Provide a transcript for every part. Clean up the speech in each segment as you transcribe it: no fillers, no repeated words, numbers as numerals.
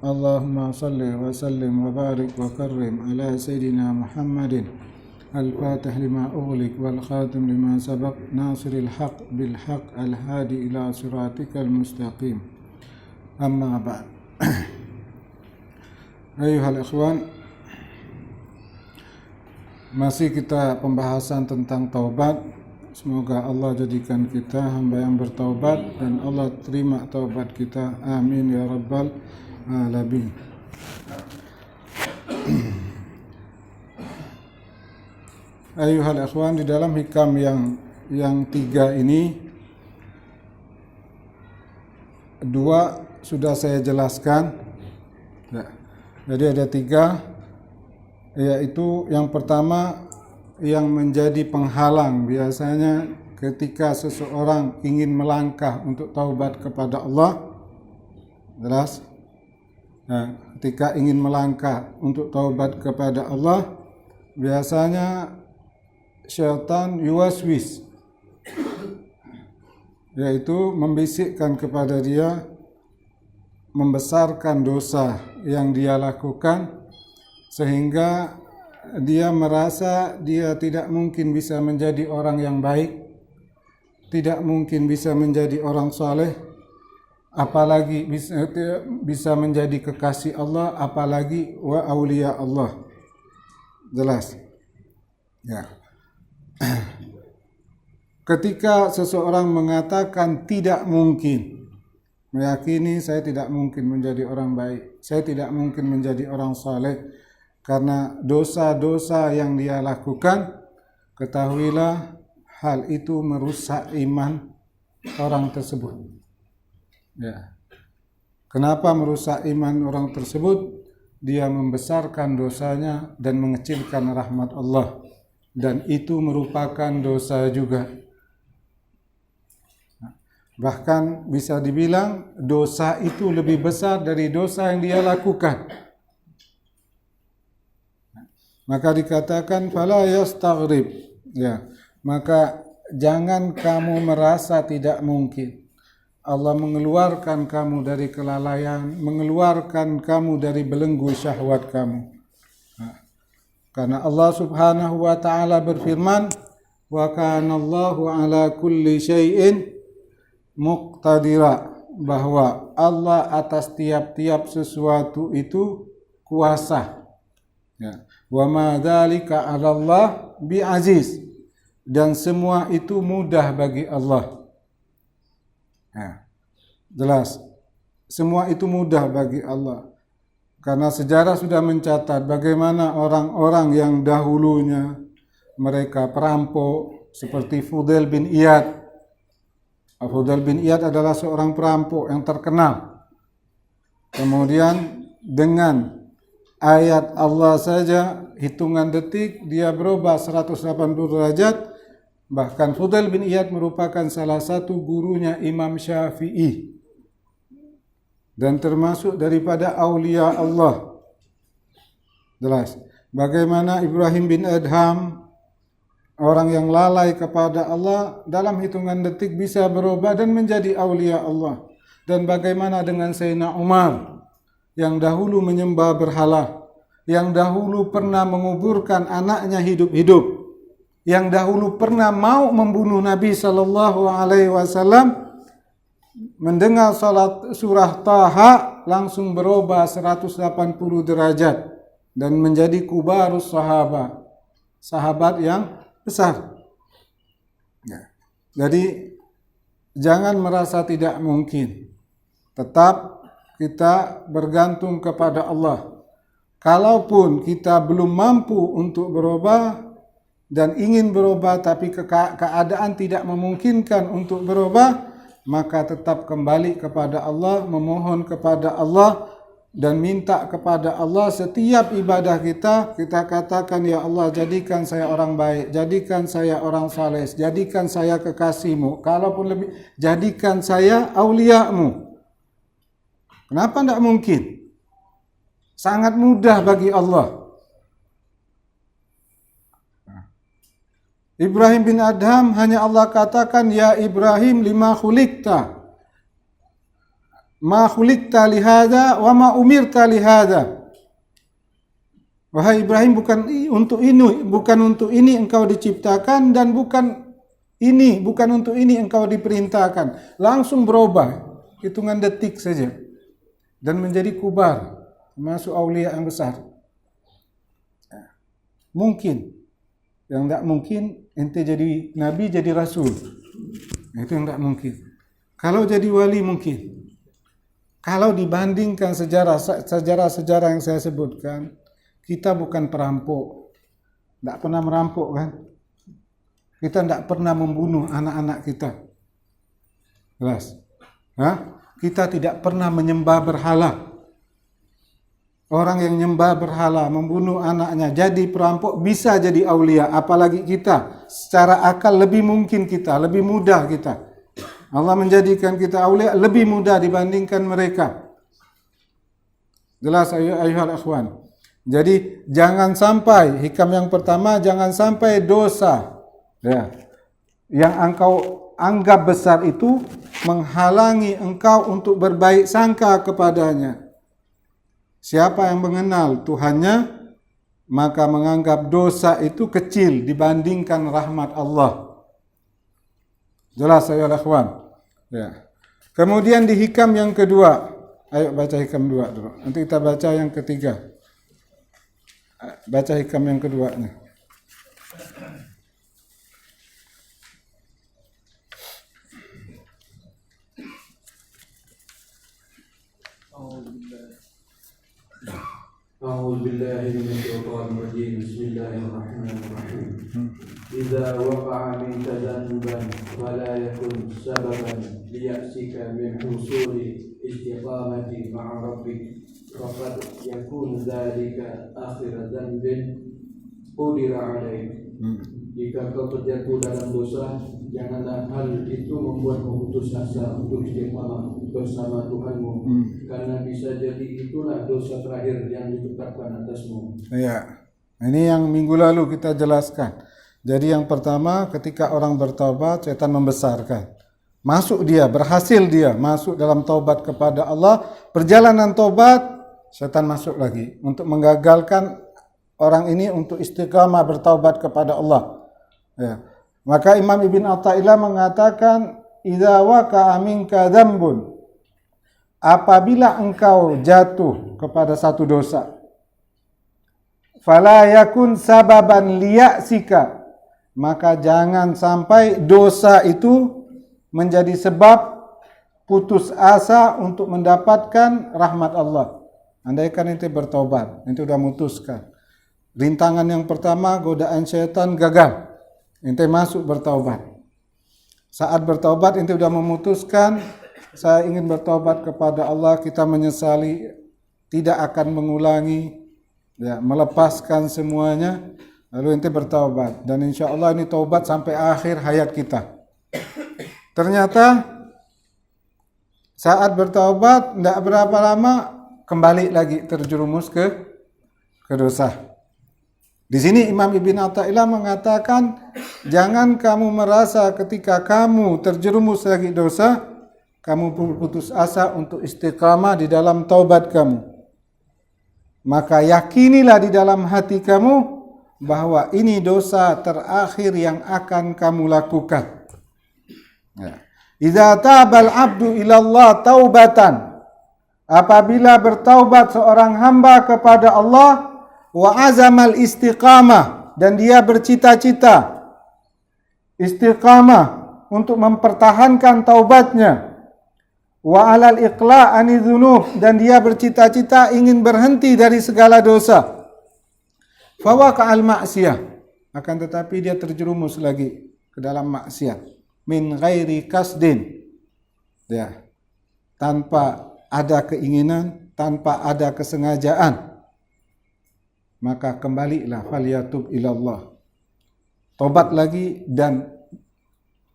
Allahumma salli wa sallim wa barik wa karrim ala Sayyidina Muhammadin al-fatih lima ughliq wal khatim lima sabaq nasiril haq bil haq al-hadi ila siratikal mustaqim. Amma ba'd. Ayuhal ikhwan, masih kita pembahasan tentang taubat. Semoga Allah jadikan kita hamba yang bertaubat dan Allah terima taubat kita. Amin ya rabbal alamin. Ayuhal ikhwan, di dalam hikam yang tiga ini, dua sudah saya jelaskan. Jadi ada tiga, yaitu yang pertama yang menjadi penghalang biasanya ketika seseorang ingin melangkah untuk taubat kepada Allah. Jelas? Nah, ketika ingin melangkah untuk taubat kepada Allah, biasanya syaitan yuwaswis, yaitu membisikkan kepada dia, membesarkan dosa yang dia lakukan, sehingga dia merasa dia tidak mungkin bisa menjadi orang yang baik, tidak mungkin bisa menjadi orang saleh, apalagi bisa menjadi kekasih Allah, apalagi wa auliya Allah. Jelas? Ya. Ketika seseorang mengatakan tidak mungkin, meyakini saya tidak mungkin menjadi orang baik, saya tidak mungkin menjadi orang saleh karena dosa-dosa yang dia lakukan, ketahuilah hal itu merusak iman orang tersebut. Ya. Kenapa merusak iman orang tersebut? Dia membesarkan dosanya dan mengecilkan rahmat Allah, dan itu merupakan dosa juga. Bahkan bisa dibilang dosa itu lebih besar dari dosa yang dia lakukan. Maka dikatakan fala yastaghrib, ya, maka jangan kamu merasa tidak mungkin. Allah mengeluarkan kamu dari kelalaian, mengeluarkan kamu dari belenggu syahwat kamu. Karena Allah Subhanahu wa taala berfirman, wa kana Allahu ala kulli syai'in muqtadira, bahwa Allah atas tiap-tiap sesuatu itu kuasa. Ya. Wa ma dzalika 'ala Allah bi'aziz, dan semua itu mudah bagi Allah. Ya. Jelas, semua itu mudah bagi Allah. Karena sejarah sudah mencatat bagaimana orang-orang yang dahulunya mereka perampok, seperti Fudail bin Iyad. Fudail bin Iyad adalah seorang perampok yang terkenal. Kemudian dengan ayat Allah saja, hitungan detik dia berubah 180 derajat. Bahkan Fudail bin Iyad merupakan salah satu gurunya Imam Syafi'i, dan termasuk daripada aulia Allah. Jelas. Bagaimana Ibrahim bin Adham, orang yang lalai kepada Allah, dalam hitungan detik bisa berubah dan menjadi aulia Allah. Dan bagaimana dengan Sayyidina Umar, yang dahulu menyembah berhala, yang dahulu pernah menguburkan anaknya hidup-hidup, yang dahulu pernah mau membunuh Nabi sallallahu alaihi wasallam, mendengar surah Taha langsung berubah 180 derajat dan menjadi kubarus sahabat, sahabat yang besar. Ya. Jadi jangan merasa tidak mungkin. Tetap kita bergantung kepada Allah. Kalaupun kita belum mampu untuk berubah dan ingin berubah, tapi keadaan tidak memungkinkan untuk berubah, maka tetap kembali kepada Allah, memohon kepada Allah dan minta kepada Allah. Setiap ibadah kita katakan, ya Allah, jadikan saya orang baik, jadikan saya orang saleh, jadikan saya kekasihmu, kalaupun lebih, jadikan saya auliamu. Kenapa tidak mungkin? Sangat mudah bagi Allah. Ibrahim bin Adham hanya Allah katakan, ya Ibrahim lima khuliqta. ma khuliqta li hadza wa ma umirta li hadza. Wahai Ibrahim, bukan untuk ini engkau diciptakan, dan bukan untuk ini engkau diperintahkan. Langsung berubah, hitungan detik saja, dan menjadi kubar, masuk aulia yang besar. Mungkin, yang tidak mungkin ente jadi nabi, jadi rasul. Itu yang tidak mungkin. Kalau jadi wali mungkin. Kalau dibandingkan sejarah yang saya sebutkan, kita bukan perampok, tidak pernah merampok kan? Kita tidak pernah membunuh anak-anak kita, jelas. Kita tidak pernah menyembah berhala. Orang yang menyembah berhala, membunuh anaknya, jadi perampok, bisa jadi aulia. Apalagi kita, secara akal lebih mungkin kita, lebih mudah kita. Allah menjadikan kita aulia lebih mudah dibandingkan mereka. Jelas ayuhal akhwan. Jadi jangan sampai, hikam yang pertama, jangan sampai dosa yang engkau anggap besar itu menghalangi engkau untuk berbaik sangka kepadanya. Siapa yang mengenal Tuhannya, maka menganggap dosa itu kecil dibandingkan rahmat Allah. Jelas ya akhwan. Kemudian di hikam yang kedua, ayo baca hikam 2 dulu. Nanti kita baca yang ketiga. Baca hikam yang kedua nih. أعوذ بالله من الشيطان الرجيم بسم الله الرحمن الرحيم إذا وقع منك ذنبا فلا يكن سببا ليأسك من حصول استقامة مع ربك فقد يكون ذلك آخر ذنب قدر عليك. Jika kau terjatuh dalam dosa, janganlah hal itu membuatmu putus asa untuk istiqamah bersama Tuhanmu, karena bisa jadi itulah dosa terakhir yang ditetapkan atasmu. Ya, ini yang minggu lalu kita jelaskan. Jadi yang pertama, ketika orang bertaubat, setan membesarkan. Berhasil dia masuk dalam taubat kepada Allah. Perjalanan taubat, setan masuk lagi untuk menggagalkan orang ini untuk istiqamah bertaubat kepada Allah. Ya. Maka Imam Ibn Athaillah mengatakan, idza waqa'a minka dzambun, apabila engkau jatuh kepada satu dosa, fala yakun sababan liya'sika, maka jangan sampai dosa itu menjadi sebab putus asa untuk mendapatkan rahmat Allah. Andaikan ente bertobat, ente sudah memutuskan. Rintangan yang pertama, godaan syaitan gagal. Ente masuk bertaubat. Saat bertaubat ente sudah memutuskan, saya ingin bertaubat kepada Allah, kita menyesali, tidak akan mengulangi, melepaskan semuanya, lalu ente bertaubat. Dan insya Allah ini taubat sampai akhir hayat kita. Ternyata saat bertaubat tidak berapa lama kembali lagi terjerumus ke dosa. Di sini Imam Ibn Athaillah mengatakan, jangan kamu merasa ketika kamu terjerumus lagi dosa, kamu putus asa untuk istiqamah di dalam taubat kamu. Maka yakinilah di dalam hati kamu bahwa ini dosa terakhir yang akan kamu lakukan. Idza tabal abdu ilallah taubatan, apabila bertaubat seorang hamba kepada Allah, wa azamal istiqamah, dan dia bercita-cita istiqamah untuk mempertahankan taubatnya, wa alal iqla' ani dzunub, dan dia bercita-cita ingin berhenti dari segala dosa, fawaqa'al ma'siyah, akan tetapi dia terjerumus lagi ke dalam maksiat, min ghairi kasdin, tanpa ada keinginan, tanpa ada kesengajaan, maka kembalilah, falyatub ilallah, tobat lagi dan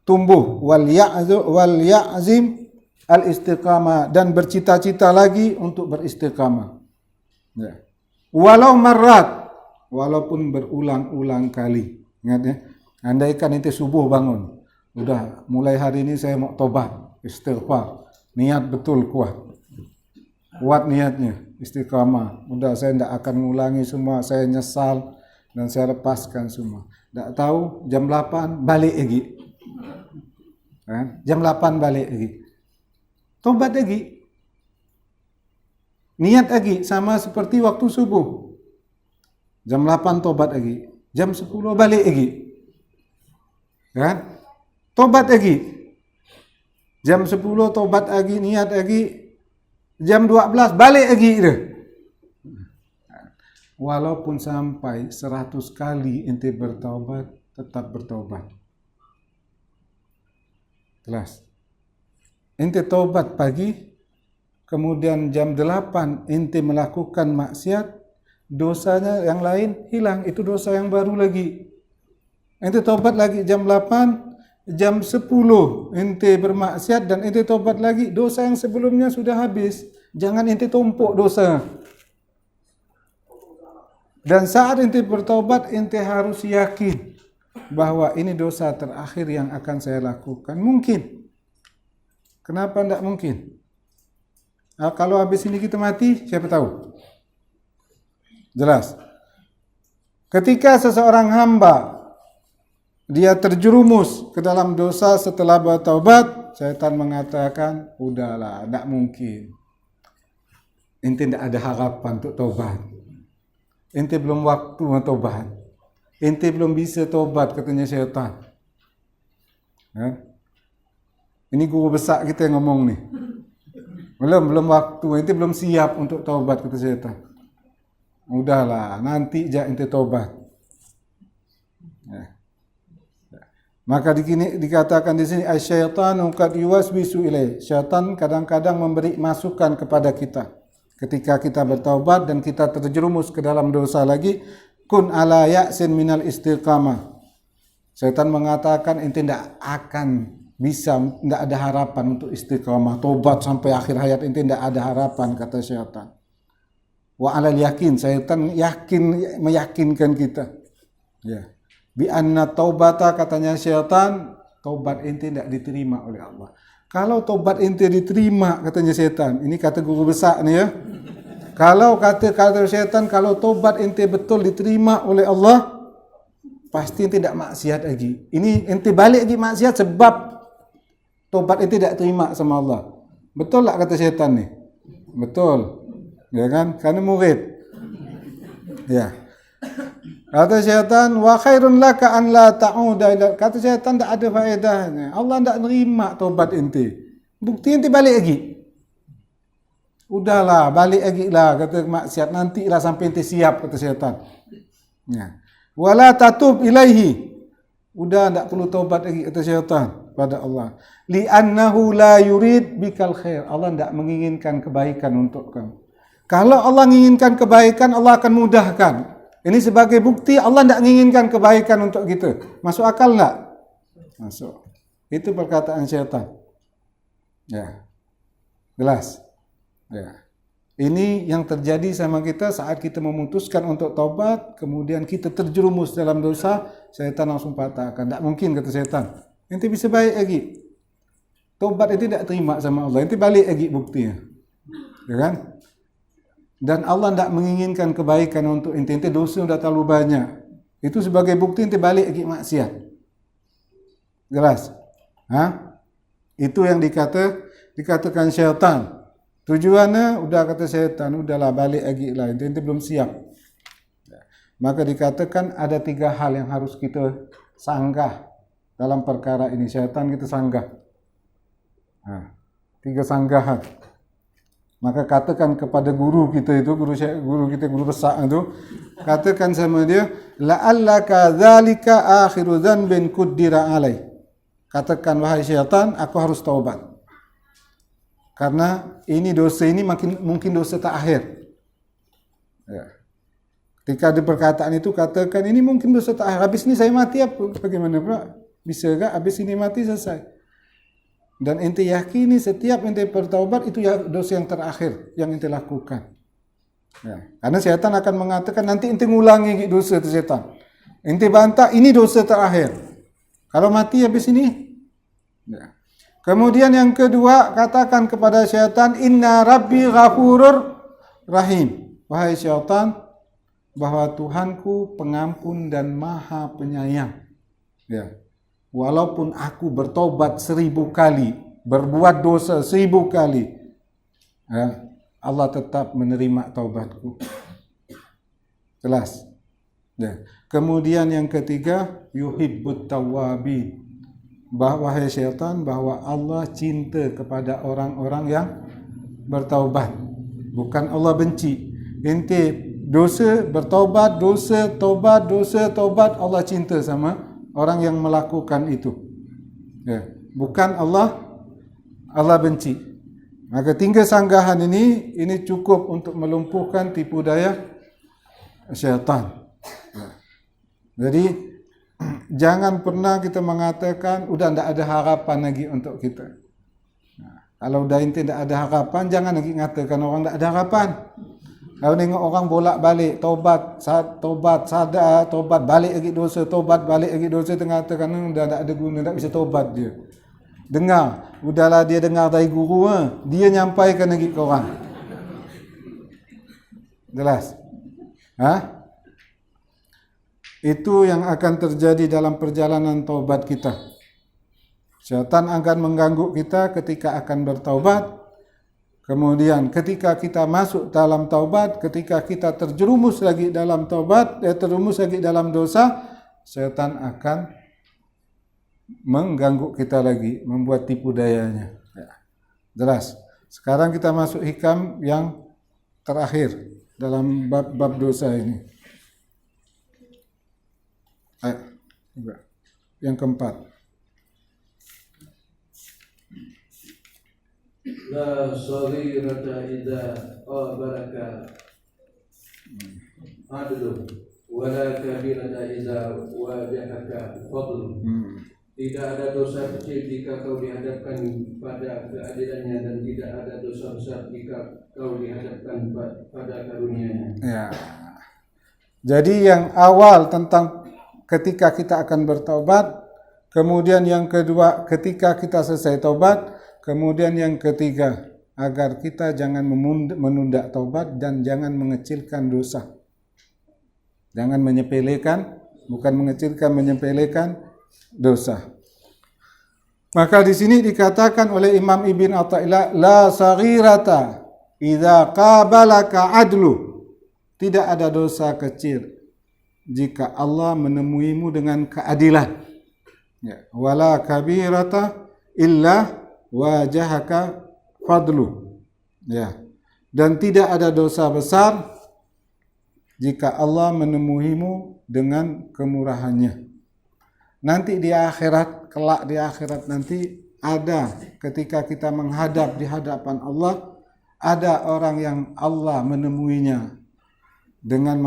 tumbuh, wal ya'zim al istiqamah, dan bercita-cita lagi untuk beristiqamah. Walau marrat, walaupun berulang-ulang kali. Ingat ya, andaikan itu subuh bangun, udah mulai hari ini saya mau tobat, istighfar, niat betul kuat. kuat niatnya, istiqamah. Udah saya tidak akan mengulangi semua, saya nyesal dan saya lepaskan semua. Tak tahu jam 8 balik lagi. Kan? Jam 8 balik lagi. Tobat lagi. Niat lagi sama seperti waktu subuh. Jam 8 tobat lagi. Jam 10 balik lagi. Kan? Tobat lagi. Jam 10 tobat lagi, niat lagi. Jam 12 balik lagi dia. Walaupun sampai 100 kali ente bertaubat, tetap bertaubat. Jelas. Ente taubat pagi, kemudian jam 8 ente melakukan maksiat, dosanya yang lain hilang, itu dosa yang baru lagi. Ente taubat lagi jam 8, jam 10 ente bermaksiat dan ente taubat lagi, dosa yang sebelumnya sudah habis. Jangan ente tumpuk dosa. Dan saat ente bertaubat, ente harus yakin bahwa ini dosa terakhir yang akan saya lakukan. Mungkin. Kenapa tidak mungkin? Kalau habis ini kita mati, siapa tahu? Jelas. Ketika seseorang hamba, dia terjerumus ke dalam dosa setelah bertaubat, syaitan mengatakan, udahlah, tidak mungkin. Ente tidak ada harapan untuk taubat. Ente belum waktu taubat. Ente belum bisa taubat, katanya syaitan. Ya? Ini guru besar kita yang ngomong nih. Belum waktu, ente belum siap untuk taubat, kata syaitan. Udahlah, nanti aja ente taubat. Ya. Maka dikatakan di sini asyaitanu qad yuwaswisu ilai. Syaitan kadang-kadang memberi masukan kepada kita. Ketika kita bertaubat dan kita terjerumus ke dalam dosa lagi, kun ala ya'sin minal istiqamah. Syaitan mengatakan ente tidak akan bisa, tidak ada harapan untuk istiqamah, taubat sampai akhir hayat ente tidak ada harapan, kata syaitan. Wa alal yakin, syaitan meyakinkan kita. Ya. Bi anna taubata, katanya syaitan, taubat ente tidak diterima oleh Allah. Kalau taubat ente diterima, katanya syaitan, ini kata guru besar nih ya. Kalau kata syaitan, kalau taubat ente betul diterima oleh Allah, pasti ente tidak maksiat lagi. Ini ente balik lagi maksiat sebab taubat ente tidak terima sama Allah. Betul tak kata syaitan nih? Betul. Ya kan? Karena murid. Ya. Kata syaitan, wa khairun laka an la ta'uda ila. Kata syaitan, tak ada faedahnya. Allah tak nerima taubat ente. Bukti ente balik lagi. Udahlah, balik lagi lah, kata maksiat, nantilah sampai ente siap, kata syaitan. Ya. Wala tatub ilaihi. Udah tak perlu taubat lagi, kata syaitan pada Allah. Li'annahu la yurid bikal khair. Allah tak menginginkan kebaikan untuk kamu. Kalau Allah menginginkan kebaikan, Allah akan mudahkan. Ini sebagai bukti Allah tidak menginginkan kebaikan untuk kita. Masuk akal tak? Masuk. Itu perkataan syaitan. Ya. Jelas? Ya. Ini yang terjadi sama kita saat kita memutuskan untuk taubat, kemudian kita terjerumus dalam dosa, syaitan langsung patahkan. Tak mungkin, kata syaitan. Nanti bisa baik lagi. Taubat itu tidak terima sama Allah. Nanti balik lagi buktinya. Ya kan? Dan Allah tidak menginginkan kebaikan untuk ente dosa sudah terlalu banyak. Itu sebagai bukti ente balik lagi maksiat. Jelas? Itu yang dikatakan syaitan. Tujuannya udah kata syaitan, udahlah balik lagi lah. Ente belum siap. Maka dikatakan ada 3 hal yang harus kita sanggah dalam perkara ini. Syaitan kita sanggah. 3 sanggahan. Maka katakan kepada guru kita itu, guru besar itu, katakan sama dia, la'allaka dzalika akhiru dzanbin quddira alai. Katakan, wahai syaitan, aku harus taubat. Karena ini dosa ini mungkin dosa terakhir. Ya. Ketika ada perkataan itu, katakan ini mungkin dosa terakhir. Habis ini saya mati apa? Bagaimana pula? Bisa enggak habis ini mati selesai? Dan ente yakini setiap ente bertaubat itu ya dosa yang terakhir yang ente lakukan. Ya. Karena syaitan akan mengatakan nanti ente ngulangi dosa itu syaitan. Ente bantah ini dosa terakhir. Kalau mati habis ini. Ya. Kemudian yang kedua, katakan kepada syaitan, inna rabbi ghafurur rahim. Wahai syaitan, bahwa Tuhanku pengampun dan maha penyayang. Ya. Walaupun aku bertobat 1000 kali, berbuat dosa 1000 kali, ya, Allah tetap menerima taubatku. Jelas. Ya. Kemudian yang ketiga, yuhibbut tawwabin. Wahai syaitan, bahwa Allah cinta kepada orang-orang yang bertaubat. Bukan Allah benci. Inti dosa, bertaubat, dosa, taubat, Allah cinta sama orang yang melakukan itu. Ya. Bukan Allah benci. Maka 3 sanggahan ini cukup untuk melumpuhkan tipu daya syaitan. Ya. Jadi jangan pernah kita mengatakan udah tidak ada harapan lagi untuk kita. Nah, kalau udah inti tidak ada harapan, jangan lagi mengatakan orang tidak ada harapan. Kalau tengok orang bolak-balik tobat, sadar, tobat, balik lagi dosa, tobat, balik lagi dosa, mengatakan udah tidak ada guna, tak bisa tobat dia. Dengar, udahlah dia dengar dari guru, dia nyampaikan lagi ke orang. Jelas? Itu yang akan terjadi dalam perjalanan taubat kita. Syaitan akan mengganggu kita ketika akan bertaubat. Kemudian ketika kita masuk dalam taubat, ketika kita terjerumus lagi dalam taubat, terjerumus lagi dalam dosa, syaitan akan mengganggu kita lagi, membuat tipu dayanya. Ya. Jelas. Sekarang kita masuk hikam yang terakhir dalam bab dosa ini. Yang keempat. La saghirata idza qabalaka adlu wa la kabirata idza wajahaka fadlu. Tidak ada dosa kecil jika kau dihadapkan pada keadilannya, dan tidak ada dosa besar jika kau dihadapkan pada karunia-Nya. Ya. Jadi yang awal tentang ketika kita akan bertaubat, kemudian yang kedua ketika kita selesai taubat, kemudian yang ketiga agar kita jangan menunda taubat dan jangan mengecilkan dosa. Jangan menyepelekan, bukan mengecilkan, menyepelekan dosa. Maka di sini dikatakan oleh Imam Ibn Athaillah, la saghirata idza qabalaka adlu. Tidak ada dosa kecil jika Allah menemuimu dengan keadilan. Ya, wala kabirata illa wajahaka fadlu. Ya. Dan tidak ada dosa besar jika Allah menemuimu dengan kemurahannya. Nanti di akhirat, kelak di akhirat nanti ada ketika kita menghadap di hadapan Allah, ada orang yang Allah menemuinya dengan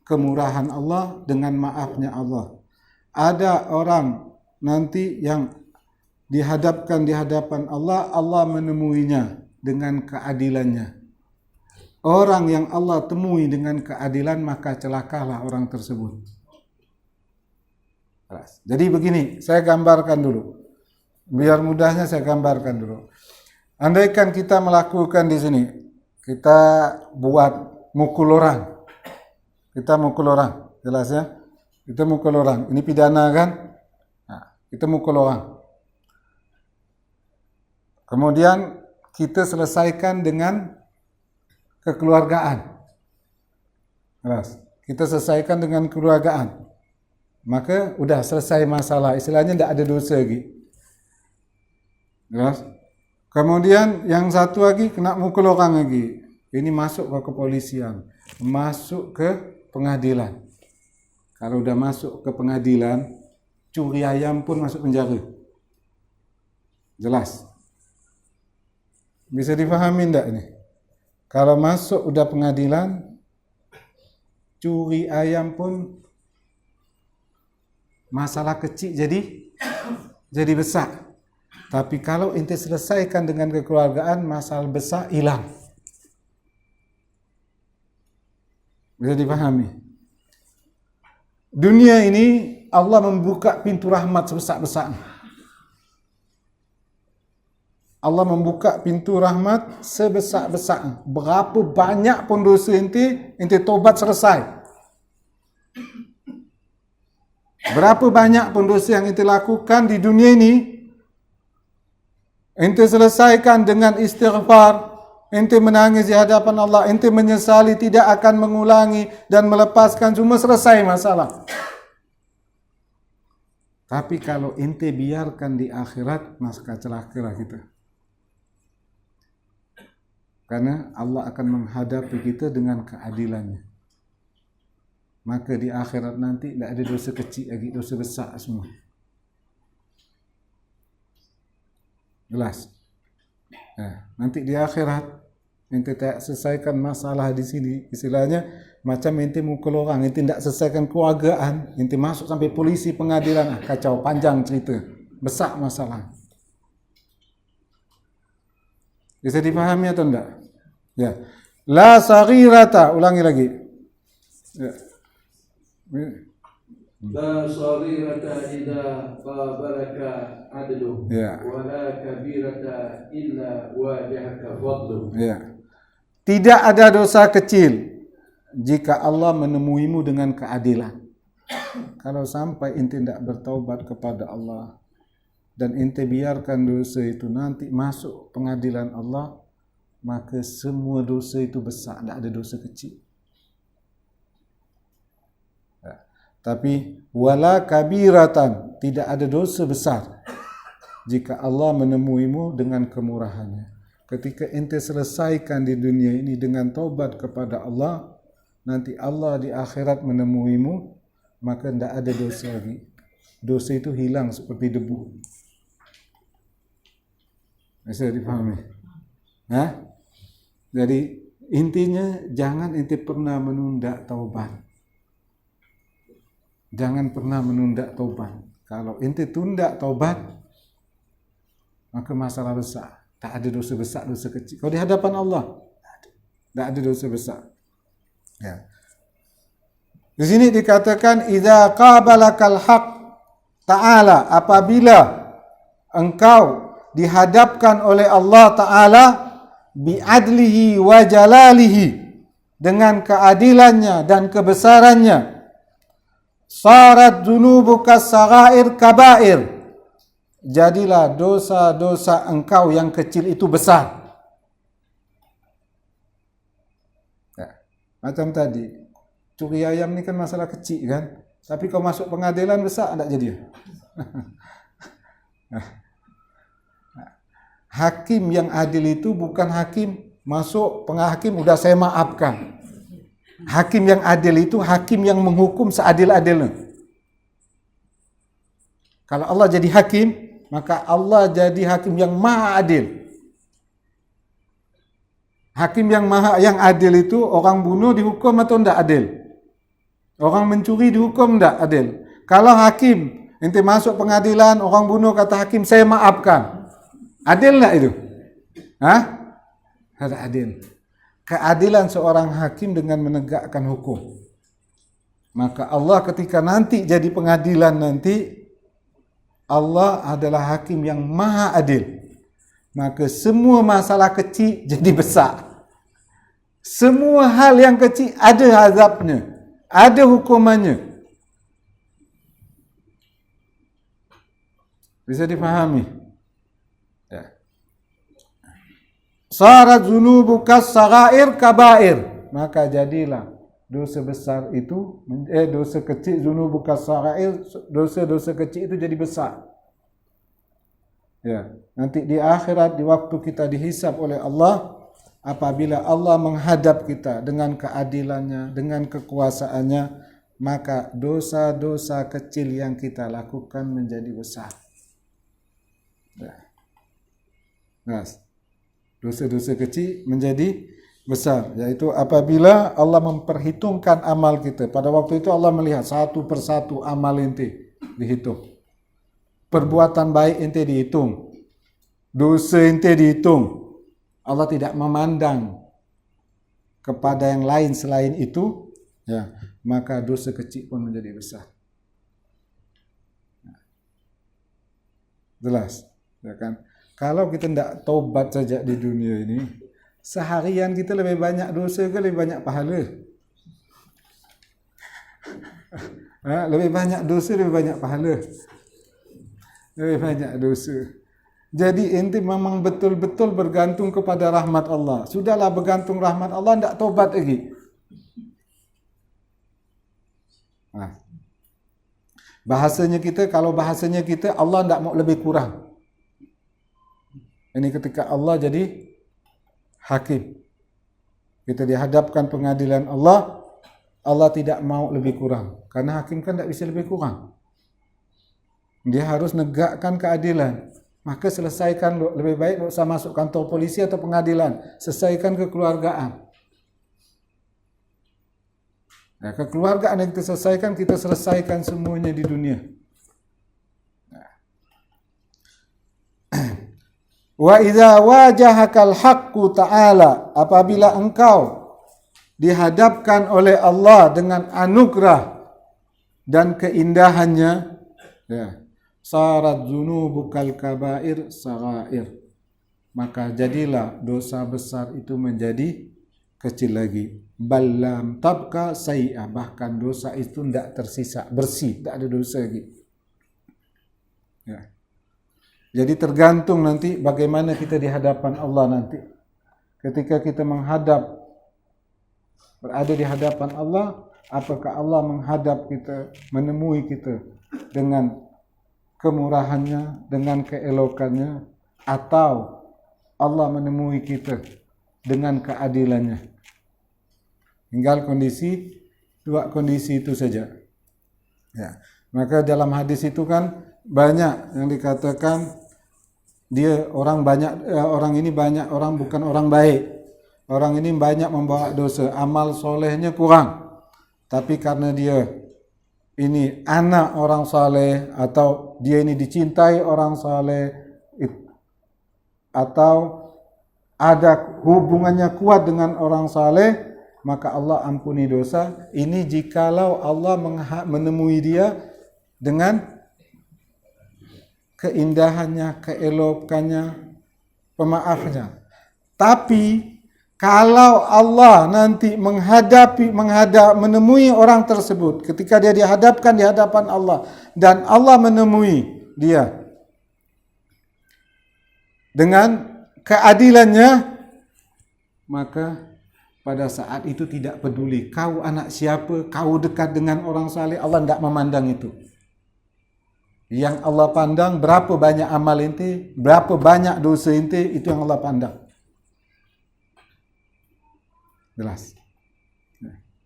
kemurahan Allah, dengan maafnya Allah. Ada orang nanti yang dihadapkan di hadapan Allah, Allah menemuinya dengan keadilannya. Orang yang Allah temui dengan keadilan, maka celakalah orang tersebut. Jadi begini, saya gambarkan dulu. Biar mudahnya saya gambarkan dulu. Andaikan kita melakukan di sini, kita buat mukul orang. Kita mukul orang, jelas ya? Kita mukul orang. Ini pidana kan? Nah, kita mukul orang. Kemudian kita selesaikan dengan kekeluargaan. Jelas. Kita selesaikan dengan kekeluargaan. Maka udah selesai masalah. Istilahnya tidak ada dosa lagi. Jelas. Kemudian yang satu lagi kena mukul orang lagi. Ini masuk ke kepolisian, masuk ke pengadilan. Kalau udah masuk ke pengadilan, curi ayam pun masuk penjara. Jelas. Bisa difahami enggak ini? Kalau masuk udah pengadilan, curi ayam pun masalah kecil jadi besar. Tapi kalau ente selesaikan dengan kekeluargaan, masalah besar hilang. Bisa dipahami? Dunia ini Allah membuka pintu rahmat sebesar-besarnya. Allah membuka pintu rahmat sebesar-besar. Berapa banyak pun dosa ente tobat selesai. Berapa banyak pun dosa yang ente lakukan di dunia ini, ente selesaikan dengan istighfar, ente menangis di hadapan Allah, ente menyesali, tidak akan mengulangi dan melepaskan, semua selesai masalah. Tapi kalau ente biarkan di akhirat, maka celakalah kita. Karena Allah akan menghadapi kita dengan keadilannya. Maka di akhirat nanti tidak ada dosa kecil lagi, dosa besar semua. Jelas. Nanti di akhirat ente tak selesaikan masalah di sini, istilahnya macam ente mukul orang, ente tidak selesaikan keluargaan, ente masuk sampai polisi, pengadilan, kacau, panjang cerita, besar masalah. Bisa dipahami atau tidak? Ya. La saghirata, ulangi lagi. Ya. La saghirata idza qabalaka adlu, wa la kabirata illa wajhaka fadlu. Ya. Tidak ada dosa kecil jika Allah menemuimu dengan keadilan. Kalau sampai ente tidak bertaubat kepada Allah dan ente biarkan dosa itu nanti masuk pengadilan Allah, maka semua dosa itu besar, tidak ada dosa kecil. Tapi wala kabiratan, tidak ada dosa besar jika Allah menemuimu dengan kemurahannya. Ketika ente selesaikan di dunia ini dengan taubat kepada Allah, nanti Allah di akhirat menemuimu, maka tidak ada dosa lagi. Dosa itu hilang seperti debu. Bisa dipahami? Jadi intinya jangan ente pernah menunda taubat. Jangan pernah menunda taubat. Kalau ente tunda taubat, maka masalah besar. Tak ada dosa besar, dosa kecil. Kalau di hadapan Allah, tak ada dosa besar. Ya. Di sini dikatakan idza qabalakal haq ta'ala, apabila engkau dihadapkan oleh Allah Ta'ala bi'adlihi wa jalalihi, dengan keadilannya dan kebesarannya, sarat dunubuka saghair kabair, jadilah dosa-dosa engkau yang kecil itu besar. Ya. Macam tadi, curi ayam ni kan masalah kecil kan, tapi kau masuk pengadilan besar tak jadi. Hakim yang adil itu bukan hakim masuk penghakim udah saya maafkan. Hakim yang adil itu hakim yang menghukum seadil-adilnya. Kalau Allah jadi hakim, maka Allah jadi hakim yang maha adil. Hakim yang adil itu orang bunuh dihukum atau tidak adil? Orang mencuri dihukum tidak adil? Kalau hakim ente masuk pengadilan, orang bunuh kata hakim saya maafkan, adil tak itu? Tidak adil. Keadilan seorang hakim dengan menegakkan hukum. Maka Allah ketika nanti jadi pengadilan nanti, Allah adalah hakim yang maha adil. Maka semua masalah kecil jadi besar. Semua hal yang kecil ada azabnya, ada hukumannya. Bisa dipahami? Ya. Sarat zunubuka saghair kabair, maka jadilah dosa besar itu dosa kecil, zunubuka saghair, dosa-dosa kecil itu jadi besar. Ya, nanti di akhirat di waktu kita dihisab oleh Allah, apabila Allah menghadap kita dengan keadilannya, dengan kekuasaannya, maka dosa-dosa kecil yang kita lakukan menjadi besar. Ya. Nah, dosa-dosa kecil menjadi besar, yaitu apabila Allah memperhitungkan amal kita. Pada waktu itu Allah melihat satu persatu amal ente dihitung. Perbuatan baik ente dihitung, dosa ente dihitung. Allah tidak memandang kepada yang lain selain itu, ya, maka dosa kecil pun menjadi besar. Jelas, ya kan? Kalau kita tidak taubat saja di dunia ini, seharian kita lebih banyak dosa ke lebih banyak pahala? Lebih banyak dosa, lebih banyak pahala. Lebih banyak dosa. Jadi ente memang betul-betul bergantung kepada rahmat Allah. Sudahlah bergantung rahmat Allah, tidak taubat lagi. Bahasanya kita, kalau bahasanya kita, Allah tidak mau lebih kurang. Ini ketika Allah jadi hakim. Kita dihadapkan pengadilan Allah, Allah tidak mau lebih kurang. Karena hakim kan tidak bisa lebih kurang. Dia harus negakkan keadilan. Maka selesaikan, lebih baik tidak usah masuk kantor polisi atau pengadilan. Selesaikan kekeluargaan. Nah, kekeluargaan yang kita selesaikan semuanya di dunia. Wa idza wajahakal haqqu ta'ala, apabila engkau dihadapkan oleh Allah dengan anugerah dan keindahannya, ya, sarat dzunubukal kabair sagair, maka jadilah dosa besar itu menjadi kecil lagi. Balam tabka sayyi'ah, bahkan dosa itu tidak tersisa, bersih, tidak ada dosa lagi. Ya. Jadi tergantung nanti bagaimana kita di hadapan Allah nanti. Ketika kita berada di hadapan Allah, apakah Allah menghadap kita, menemui kita dengan kemurahannya, dengan keelokannya, atau Allah menemui kita dengan keadilannya. Tinggal dua kondisi itu saja. Ya. Maka dalam hadis itu kan banyak yang dikatakan orang bukan orang baik. Orang ini banyak membawa dosa, amal solehnya kurang. Tapi karena dia ini anak orang saleh, atau dia ini dicintai orang saleh, atau ada hubungannya kuat dengan orang saleh, maka Allah ampuni dosa. Ini jikalau Allah menemui dia dengan keindahannya, keelokannya, pemaafnya. Tapi kalau Allah nanti menemui orang tersebut, ketika dia dihadapkan di hadapan Allah, dan Allah menemui dia dengan keadilannya, maka pada saat itu tidak peduli kau anak siapa, kau dekat dengan orang saleh, Allah tidak memandang itu. Yang Allah pandang berapa banyak amal ente, berapa banyak dosa ente, itu yang Allah pandang. Jelas.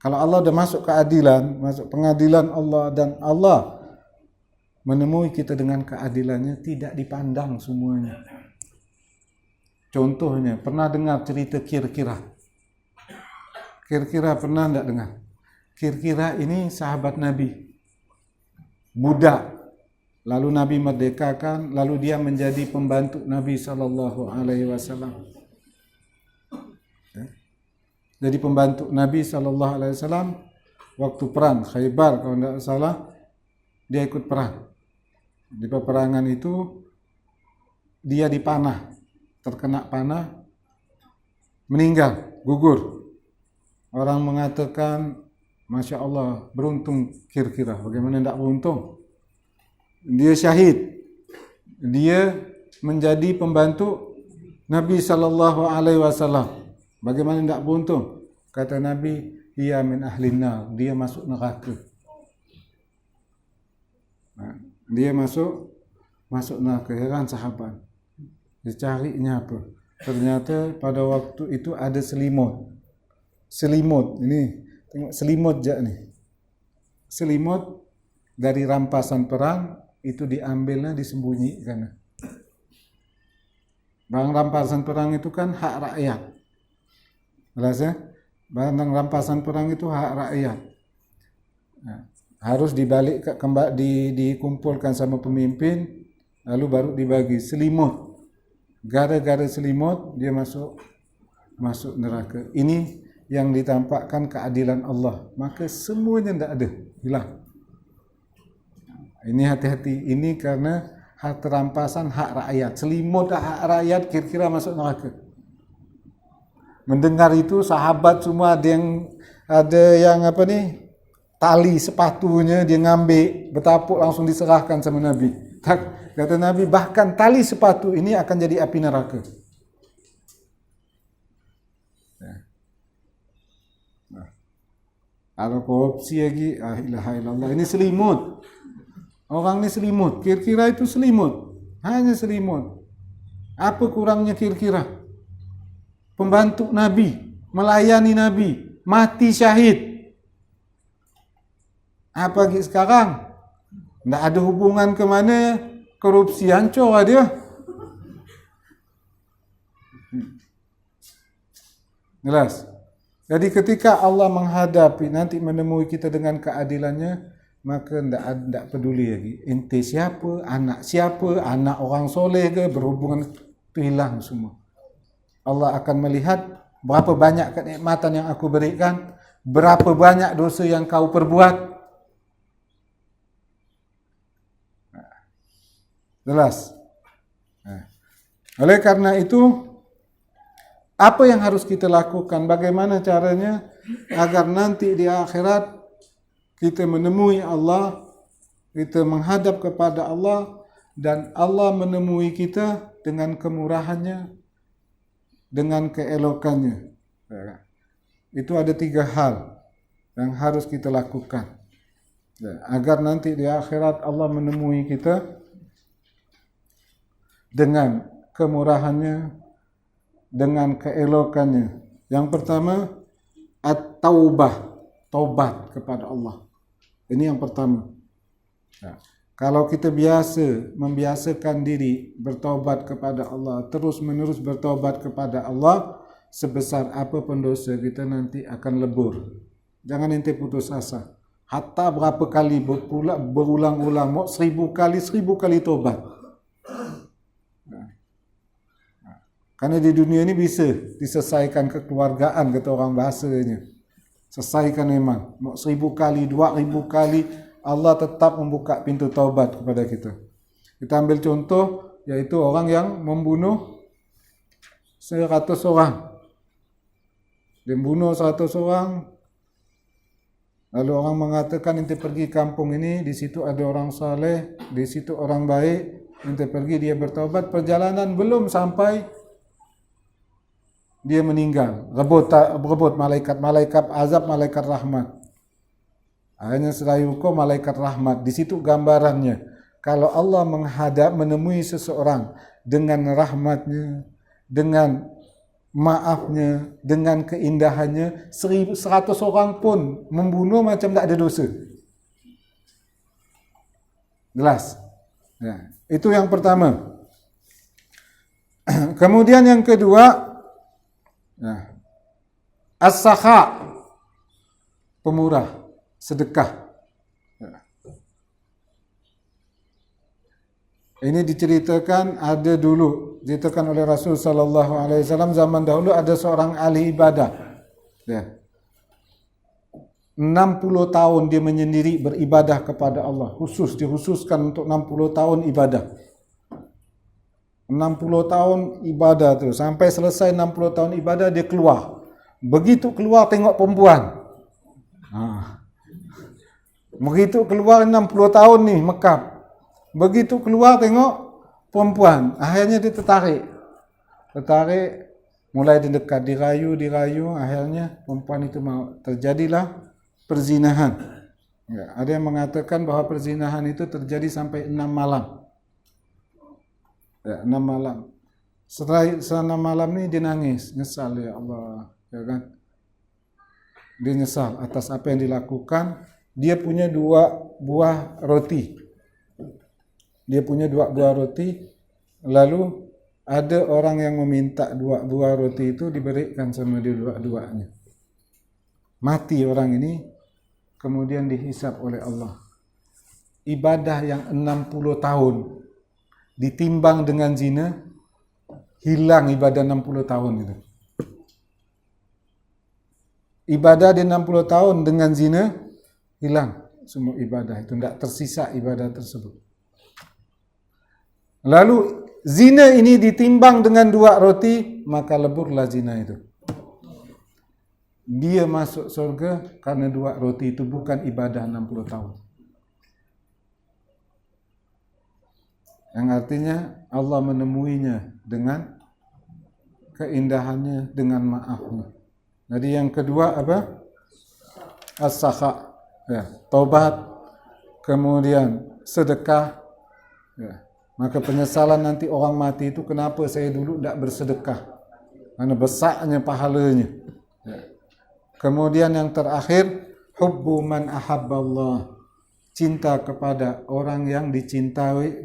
Kalau Allah dah masuk keadilan, masuk pengadilan Allah, dan Allah menemui kita dengan keadilannya, tidak dipandang semuanya. Contohnya, pernah dengar cerita Kir-Kira? Kir-Kira pernah tidak dengar? Kir-Kira ini sahabat Nabi, budak. Lalu Nabi merdekakan, lalu dia menjadi pembantu Nabi SAW. Jadi pembantu Nabi SAW waktu perang Khaybar, kalau tidak salah, dia ikut perang. Di peperangan itu dia dipanah, terkena panah, meninggal, gugur. Orang mengatakan, Masya Allah, beruntung Kir-Kira. Bagaimana tidak beruntung? Dia syahid. Dia menjadi pembantu Nabi SAW. Bagaimana tidak beruntung? Kata Nabi, ia min ahlin nar, dia masuk neraka. Dia masuk neraka. Heran sahabat. Dicarinya apa? Ternyata pada waktu itu ada selimut. Ini tengok selimut je ni. Selimut dari rampasan perang itu diambilnya, disembunyikan. Barang rampasan perang itu kan hak rakyat. Jelas ya? Barang rampasan perang itu hak rakyat. Nah, harus dikumpulkan sama pemimpin, lalu baru dibagi. Selimut. Gara-gara selimut dia masuk neraka. Ini yang ditampakkan keadilan Allah. Maka semuanya tidak ada, hilang. Ini hati-hati. Ini karena harta rampasan hak rakyat. Selimut hak rakyat kira-kira masuk neraka. Mendengar itu sahabat semua ada yang tali sepatunya dia ngambil, bertapuk langsung diserahkan sama Nabi. Kata Nabi, bahkan tali sepatu ini akan jadi api neraka. Ada korupsi lagi, ilaha illallah. Ini selimut. Orang ni selimut. Kira-kira itu selimut. Hanya selimut. Apa kurangnya kira-kira? Pembantu Nabi, melayani Nabi, mati syahid. Apa lagi sekarang? Tak ada hubungan ke mana, korupsi hancur dia. Jelas? Jadi ketika Allah menghadapi, nanti menemui kita dengan keadilannya, maka tidak peduli lagi. Ente siapa, anak orang soleh ke, berhubungan, itu hilang semua. Allah akan melihat berapa banyak kenikmatan yang aku berikan, berapa banyak dosa yang kau perbuat. Jelas? Oleh karena itu, apa yang harus kita lakukan? Bagaimana caranya agar nanti di akhirat kita menemui Allah, kita menghadap kepada Allah, dan Allah menemui kita dengan kemurahannya, dengan keelokannya. Itu ada 3 hal yang harus kita lakukan agar nanti di akhirat Allah menemui kita dengan kemurahannya, dengan keelokannya. Yang pertama, at-taubah, taubat kepada Allah. Ini yang pertama. Kalau kita membiasakan diri bertaubat kepada Allah, terus-menerus bertaubat kepada Allah, sebesar apa pun dosa kita nanti akan lebur. Jangan ente putus asa. Hatta berapa kali berulang-ulang, mau 1000 kali taubat. Karena di dunia ini bisa diselesaikan kekeluargaan, kata orang bahasanya. Selesaikan memang. Mau 1000 kali, 2000 kali, Allah tetap membuka pintu taubat kepada kita. Kita ambil contoh, yaitu orang yang membunuh 100 orang. Dia membunuh 100 orang, lalu orang mengatakan, ente pergi kampung ini, di situ ada orang saleh, di situ orang baik, ente pergi, dia bertaubat, perjalanan belum sampai, dia meninggal, rebut malaikat azab, malaikat rahmat. Akhirnya serayu hukum malaikat rahmat. Di situ gambarannya, kalau Allah menemui seseorang dengan rahmatnya, dengan maafnya, dengan keindahannya, 100 orang pun membunuh macam tak ada dosa. Jelas? Ya, itu yang pertama. Kemudian yang kedua, as-sakha, pemurah, sedekah. Ini diceritakan oleh Rasul sallallahu alaihi wasallam, zaman dahulu ada seorang ahli ibadah. 60 tahun dia menyendiri beribadah kepada Allah, dihususkan untuk 60 tahun ibadah. 60 tahun ibadah tu, sampai selesai 60 tahun ibadah dia keluar. Begitu keluar tengok perempuan. Begitu keluar 60 tahun ni Mekah. Begitu keluar tengok perempuan, akhirnya dia tertarik, mulai didekat, dirayu, akhirnya perempuan itu mau, terjadilah perzinahan. Ada yang mengatakan bahawa perzinahan itu terjadi sampai 6 malam. 6 malam. Setelah 6 malam ni dia nangis, nyesal, ya Allah, ya kan? Dia nyesal atas apa yang dilakukan. Dia punya 2 buah roti. Lalu ada orang yang meminta 2 buah roti itu diberikan sama dia dua-duanya. Mati orang ini, kemudian dihisab oleh Allah. Ibadah yang 60 tahun ditimbang dengan zina, hilang ibadah 60 tahun itu. Ibadah di 60 tahun dengan zina, hilang semua ibadah itu, tidak tersisa ibadah tersebut. Lalu zina ini ditimbang dengan 2 roti, maka leburlah zina itu. Dia masuk surga karena 2 roti itu, bukan ibadah 60 tahun. Yang artinya Allah menemuinya dengan keindahannya, dengan maafnya. Jadi yang kedua apa? As-sakha, ya, taubat, kemudian sedekah. Ya. Maka penyesalan nanti orang mati itu, kenapa saya dulu tidak bersedekah? Karena besarnya pahalanya. Ya. Kemudian yang terakhir, hubbu man ahabballah, cinta kepada orang yang cintai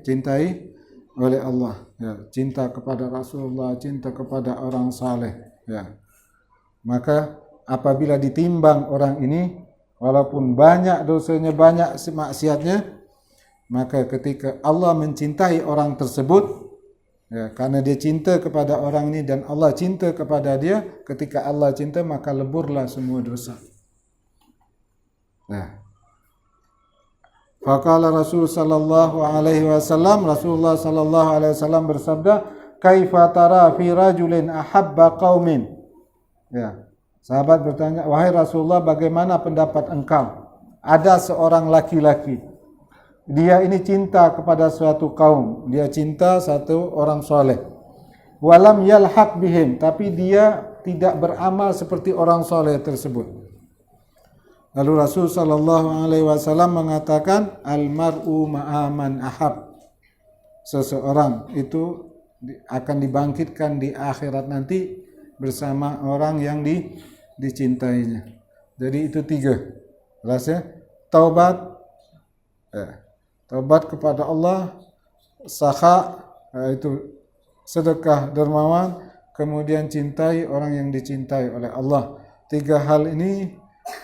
oleh Allah. Ya. Cinta kepada Rasulullah, cinta kepada orang saleh. Ya. Maka apabila ditimbang orang ini, walaupun banyak dosanya, banyak maksiatnya, maka ketika Allah mencintai orang tersebut, ya, karena dia cinta kepada orang ini dan Allah cinta kepada dia, ketika Allah cinta maka leburlah semua dosa. Nah, faqala Rasulullah sallallahu alaihi wasallam bersabda, kaifa tara fi rajulin ahabba qaumin. Ya, sahabat bertanya, wahai Rasulullah, bagaimana pendapat engkau? Ada seorang laki-laki, dia ini cinta kepada suatu kaum, dia cinta satu orang soleh. Walam yalhaq bihim, tapi dia tidak beramal seperti orang soleh tersebut. Lalu Rasul sallallahu alaihi wasallam mengatakan, al-mar'u ma'aman ahab. Seseorang itu akan dibangkitkan di akhirat nanti bersama orang yang dicintainya. Jadi itu 3. Jelas ya? Taubat, taubat kepada Allah, sakha, itu sedekah dermawan, kemudian cintai orang yang dicintai oleh Allah. 3 hal ini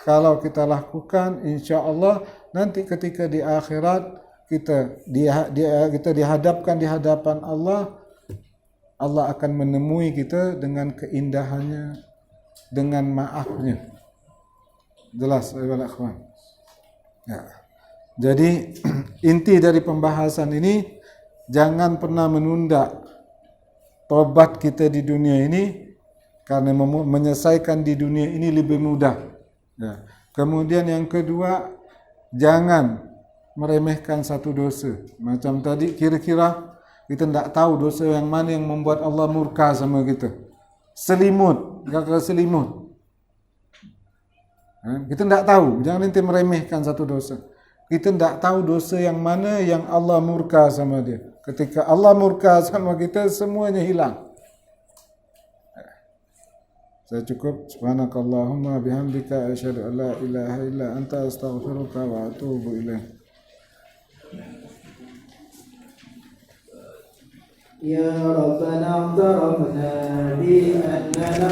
kalau kita lakukan, insya Allah nanti ketika di akhirat kita dihadapkan di hadapan Allah, Allah akan menemui kita dengan keindahannya, dengan maafnya. Jelas, ayuhal akhwan. Ya. Jadi inti dari pembahasan ini, jangan pernah menunda tobat kita di dunia ini, karena menyelesaikan di dunia ini lebih mudah. Ya. Kemudian yang kedua, jangan meremehkan satu dosa. Macam tadi, kira-kira kita tidak tahu dosa yang mana yang membuat Allah murka sama kita. Selimut, gagal selimut. Kita tidak tahu, jangan nanti meremehkan satu dosa. Kita tidak tahu dosa yang mana yang Allah murka sama dia. Ketika Allah murka sama kita, semuanya hilang. Saya cukup. Subhanakallahumma bihamdika asyhadu an la ilaha illa anta astaghfiruka wa atubu ilaik. Ya Rabbana i'tarafna bi annana